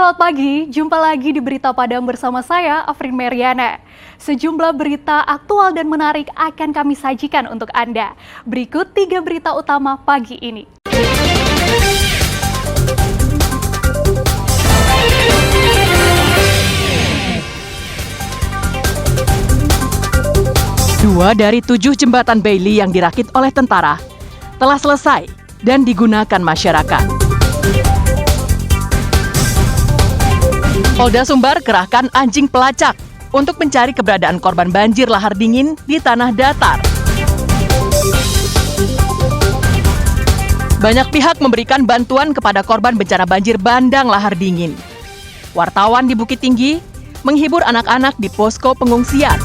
Selamat pagi, jumpa lagi di Berita Padang bersama saya, Afrin Meriana. Sejumlah berita aktual dan menarik akan kami sajikan untuk Anda. Berikut 3 berita utama pagi ini. Dua dari 7 jembatan Bailey yang dirakit oleh tentara telah selesai dan digunakan masyarakat. Polda Sumbar kerahkan anjing pelacak untuk mencari keberadaan korban banjir lahar dingin di tanah datar. Banyak pihak memberikan bantuan kepada korban bencana banjir bandang lahar dingin. Wartawan di Bukit Tinggi menghibur anak-anak di posko pengungsian.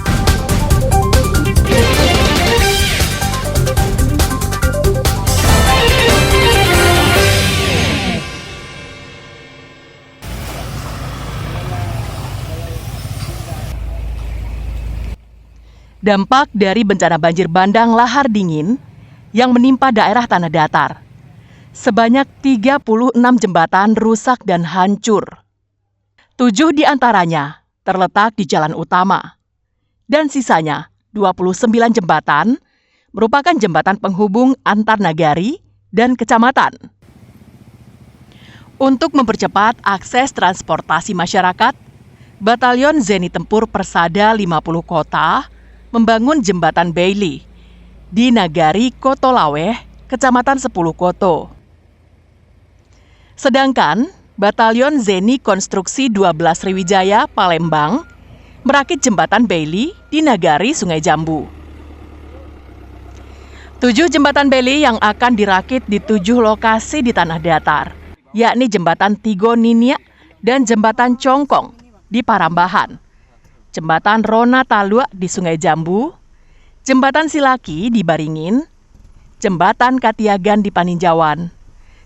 Dampak dari bencana banjir bandang lahar dingin yang menimpa daerah tanah datar. Sebanyak 36 jembatan rusak dan hancur. 7 di antaranya terletak di jalan utama. Dan sisanya 29 jembatan merupakan jembatan penghubung antar nagari dan kecamatan. Untuk mempercepat akses transportasi masyarakat, Batalion Zeni Tempur Persada 50 Kota membangun jembatan Bailey di Nagari Kotolaweh, Kecamatan 10 Koto. Sedangkan Batalion Zeni Konstruksi 12 Sriwijaya, Palembang, merakit jembatan Bailey di Nagari Sungai Jambu. 7 jembatan Bailey yang akan dirakit di 7 lokasi di tanah datar, yakni jembatan Tigo Ninia dan jembatan Congkong di Parambahan, jembatan Rona Talua di Sungai Jambu, jembatan Silaki di Baringin, jembatan Katiagan di Paninjauan,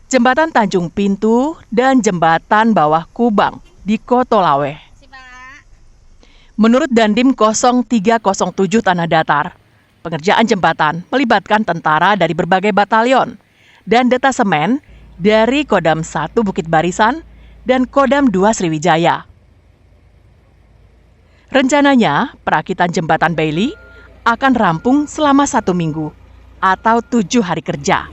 jembatan Tanjung Pintu, dan jembatan Bawah Kubang di Kotolaweh. Menurut Dandim 0307 Tanah Datar, pengerjaan jembatan melibatkan tentara dari berbagai batalion dan detasemen dari Kodam 1 Bukit Barisan dan Kodam 2 Sriwijaya. Rencananya, perakitan jembatan Bailey akan rampung selama 1 minggu atau 7 hari kerja.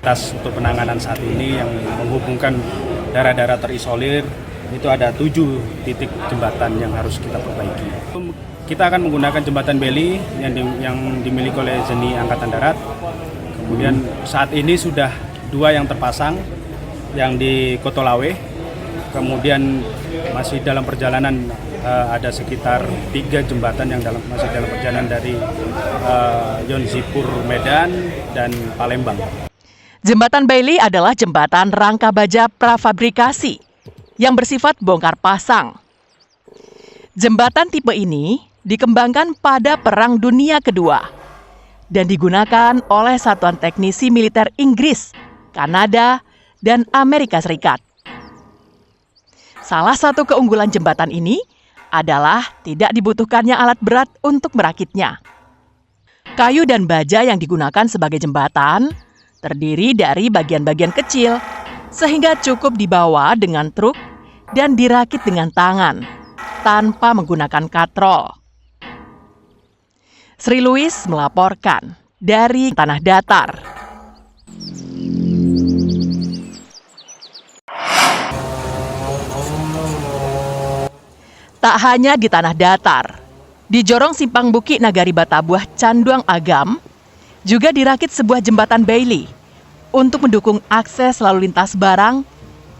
Untuk penanganan saat ini yang menghubungkan daerah-daerah terisolir, itu ada 7 titik jembatan yang harus kita perbaiki. Kita akan menggunakan jembatan Bailey yang dimiliki oleh Zeni Angkatan Darat. Kemudian saat ini sudah 2 yang terpasang, yang di Kotolaweh. Kemudian masih dalam perjalanan ada sekitar 3 jembatan yang masih dalam perjalanan dari Yonzipur Medan dan Palembang. Jembatan Bailey adalah jembatan rangka baja prafabrikasi yang bersifat bongkar pasang. Jembatan tipe ini dikembangkan pada Perang Dunia Kedua dan digunakan oleh satuan teknisi militer Inggris, Kanada, dan Amerika Serikat. Salah satu keunggulan jembatan ini adalah tidak dibutuhkannya alat berat untuk merakitnya. Kayu dan baja yang digunakan sebagai jembatan terdiri dari bagian-bagian kecil, sehingga cukup dibawa dengan truk dan dirakit dengan tangan, tanpa menggunakan katrol. Sri Louis melaporkan dari Tanah Datar. Tak hanya di Tanah Datar, di Jorong Simpang Bukit Nagari Batabuah Canduang Agam, juga dirakit sebuah jembatan Bailey untuk mendukung akses lalu lintas barang,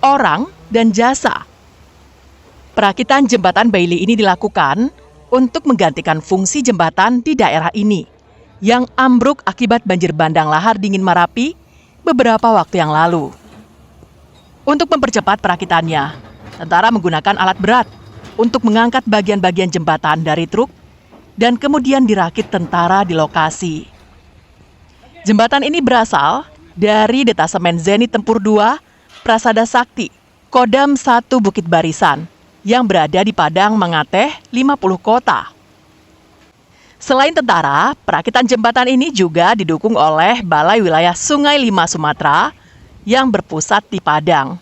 orang, dan jasa. Perakitan jembatan Bailey ini dilakukan untuk menggantikan fungsi jembatan di daerah ini yang ambruk akibat banjir bandang lahar dingin Marapi beberapa waktu yang lalu. Untuk mempercepat perakitannya, tentara menggunakan alat berat untuk mengangkat bagian-bagian jembatan dari truk dan kemudian dirakit tentara di lokasi. Jembatan ini berasal dari Detasemen Zeni Tempur 2 Prasada Sakti, Kodam 1 Bukit Barisan, yang berada di Padang Mangateh, 50 Kota. Selain tentara, perakitan jembatan ini juga didukung oleh Balai Wilayah Sungai Lima Sumatera yang berpusat di Padang.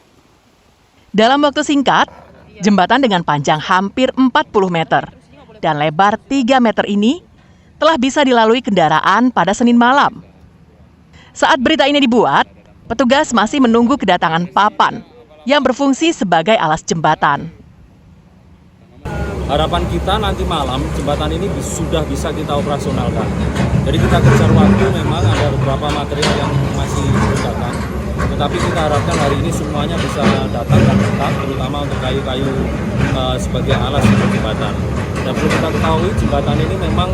Dalam waktu singkat, jembatan dengan panjang hampir 40 meter dan lebar 3 meter ini telah bisa dilalui kendaraan pada Senin malam. Saat berita ini dibuat, petugas masih menunggu kedatangan papan yang berfungsi sebagai alas jembatan. Harapan kita nanti malam jembatan ini sudah bisa kita operasionalkan. Jadi kita kejar waktu, memang ada beberapa material yang masih datang. Tetapi kita harapkan hari ini semuanya bisa datang dan tetap, terutama untuk kayu-kayu sebagai alas untuk jembatan. Dan perlu kita ketahui jembatan ini memang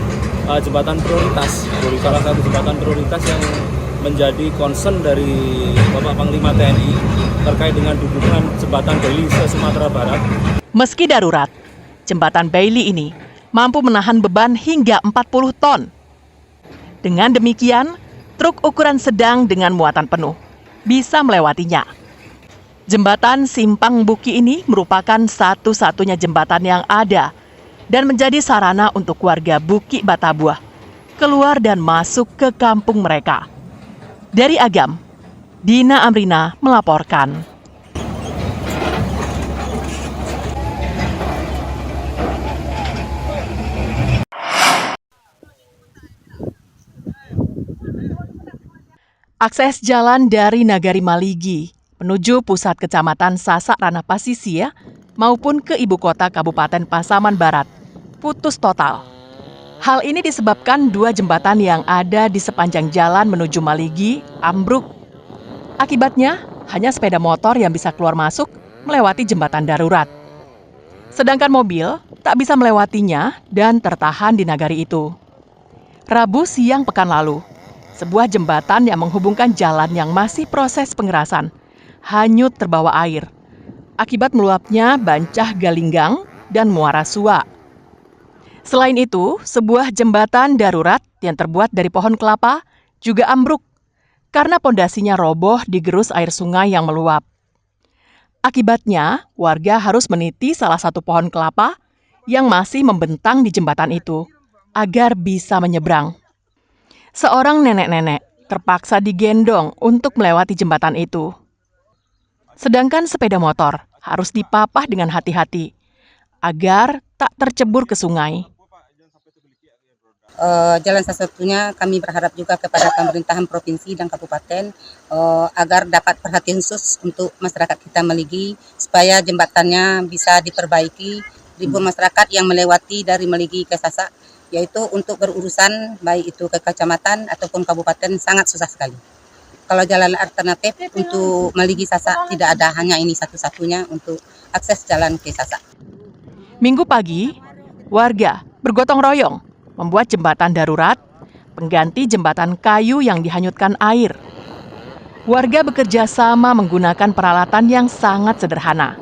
jembatan prioritas, salah satu jembatan prioritas yang menjadi concern dari Bapak Panglima TNI terkait dengan dukungan jembatan Bailey se-Sumatera Barat. Meski darurat, jembatan Bailey ini mampu menahan beban hingga 40 ton. Dengan demikian, truk ukuran sedang dengan muatan penuh bisa melewatinya. Jembatan Simpang Buki ini merupakan satu-satunya jembatan yang ada dan menjadi sarana untuk warga Buki Batabuah keluar dan masuk ke kampung mereka. Dari Agam, Dina Amrina melaporkan. Akses jalan dari Nagari Maligi menuju pusat kecamatan Sasak Ranah Pasisia maupun ke ibu kota Kabupaten Pasaman Barat putus total. Hal ini disebabkan dua jembatan yang ada di sepanjang jalan menuju Maligi ambruk. Akibatnya, hanya sepeda motor yang bisa keluar masuk melewati jembatan darurat. Sedangkan mobil tak bisa melewatinya dan tertahan di nagari itu. Rabu siang pekan lalu, sebuah jembatan yang menghubungkan jalan yang masih proses pengerasan hanyut terbawa air akibat meluapnya Bancah Galinggang dan Muara Sua. Selain itu, sebuah jembatan darurat yang terbuat dari pohon kelapa juga ambruk karena pondasinya roboh digerus air sungai yang meluap. Akibatnya, warga harus meniti salah satu pohon kelapa yang masih membentang di jembatan itu agar bisa menyeberang. Seorang nenek-nenek terpaksa digendong untuk melewati jembatan itu. Sedangkan sepeda motor harus dipapah dengan hati-hati agar tak tercebur ke sungai. Jalan satu-satunya kami berharap juga kepada pemerintahan provinsi dan kabupaten agar dapat perhatian khusus untuk masyarakat kita Maligi supaya jembatannya bisa diperbaiki. Ribuan masyarakat yang melewati dari Maligi ke Sasak, yaitu untuk berurusan baik itu ke kecamatan ataupun kabupaten sangat susah sekali. Kalau jalan alternatif untuk Maligi Sasak tidak ada, hanya ini satu-satunya untuk akses jalan ke Sasak. Minggu pagi, warga bergotong royong membuat jembatan darurat pengganti jembatan kayu yang dihanyutkan air. Warga bekerja sama menggunakan peralatan yang sangat sederhana.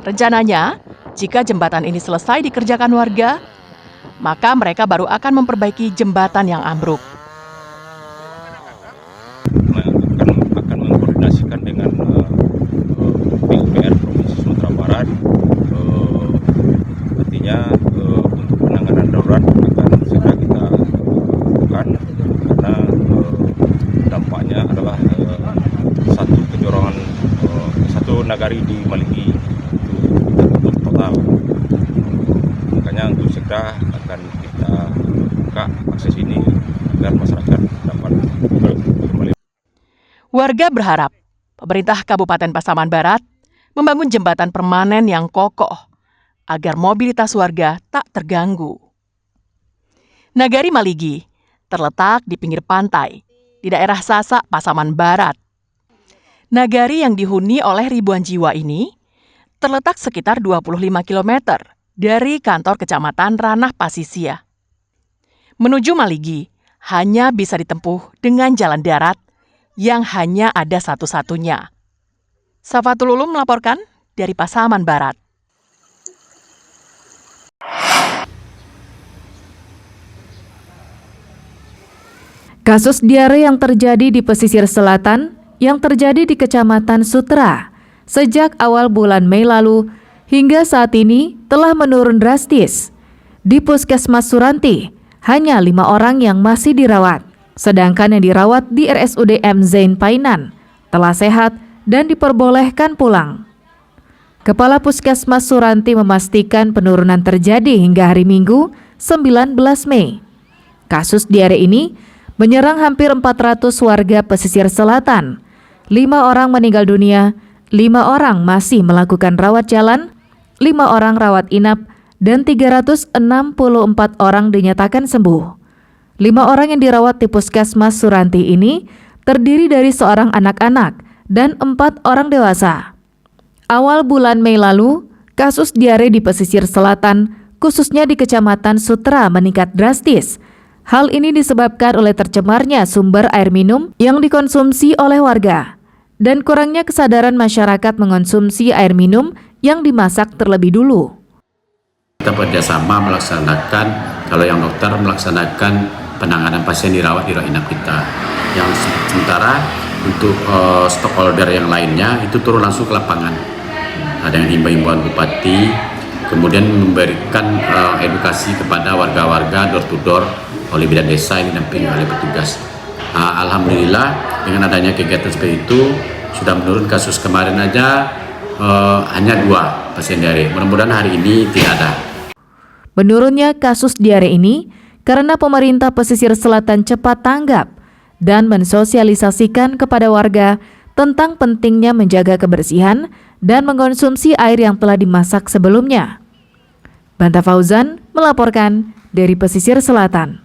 Rencananya, jika jembatan ini selesai dikerjakan warga, maka mereka baru akan memperbaiki jembatan yang ambruk. Akan mengkoordinasikan dengan PUPR Provinsi Sumatera Barat. Artinya untuk penanganan darurat akan segera kita lakukan karena dampaknya adalah satu penjorongan satu nagari di Maligi itu total. Makanya untuk segera akan kita buka akses ini agar masyarakat dapat kembali. Warga berharap pemerintah Kabupaten Pasaman Barat membangun jembatan permanen yang kokoh agar mobilitas warga tak terganggu. Nagari Maligi terletak di pinggir pantai di daerah Sasak, Pasaman Barat. Nagari yang dihuni oleh ribuan jiwa ini terletak sekitar 25 km dari kantor Kecamatan Ranah Pasisia. Menuju Maligi hanya bisa ditempuh dengan jalan darat yang hanya ada satu-satunya. Safatul Ulum melaporkan dari Pasaman Barat. Kasus diare yang terjadi di pesisir selatan yang terjadi di Kecamatan Sutra sejak awal bulan Mei lalu hingga saat ini telah menurun drastis. Di Puskesmas Suranti, hanya 5 orang yang masih dirawat, sedangkan yang dirawat di RSUD M Zain Painan telah sehat dan diperbolehkan pulang. Kepala Puskesmas Suranti memastikan penurunan terjadi hingga hari Minggu 19 Mei. Kasus diare ini menyerang hampir 400 warga pesisir selatan. 5 orang meninggal dunia, 5 orang masih melakukan rawat jalan, 5 orang rawat inap, dan 364 orang dinyatakan sembuh. 5 orang yang dirawat di Puskesmas Suranti ini terdiri dari seorang anak-anak dan 4 orang dewasa. Awal bulan Mei lalu, kasus diare di pesisir selatan, khususnya di Kecamatan Sutra, meningkat drastis. Hal ini disebabkan oleh tercemarnya sumber air minum yang dikonsumsi oleh warga dan kurangnya kesadaran masyarakat mengonsumsi air minum yang dimasak terlebih dulu. Kita bekerjasama melaksanakan, kalau yang dokter melaksanakan penanganan pasien dirawat di rawat inap kita. Yang sementara untuk stakeholder yang lainnya itu turun langsung ke lapangan. Ada yang himbauan bupati, kemudian memberikan edukasi kepada warga-warga door to door oleh bidan desa yang didampingi oleh petugas. Alhamdulillah dengan adanya kegiatan seperti itu sudah menurun. Kasus kemarin aja hanya 2 pasien diare. Mudah-mudahan hari ini tidak ada. Menurunnya kasus diare ini karena pemerintah pesisir selatan cepat tanggap dan mensosialisasikan kepada warga tentang pentingnya menjaga kebersihan dan mengkonsumsi air yang telah dimasak sebelumnya. Banta Fauzan melaporkan dari pesisir selatan.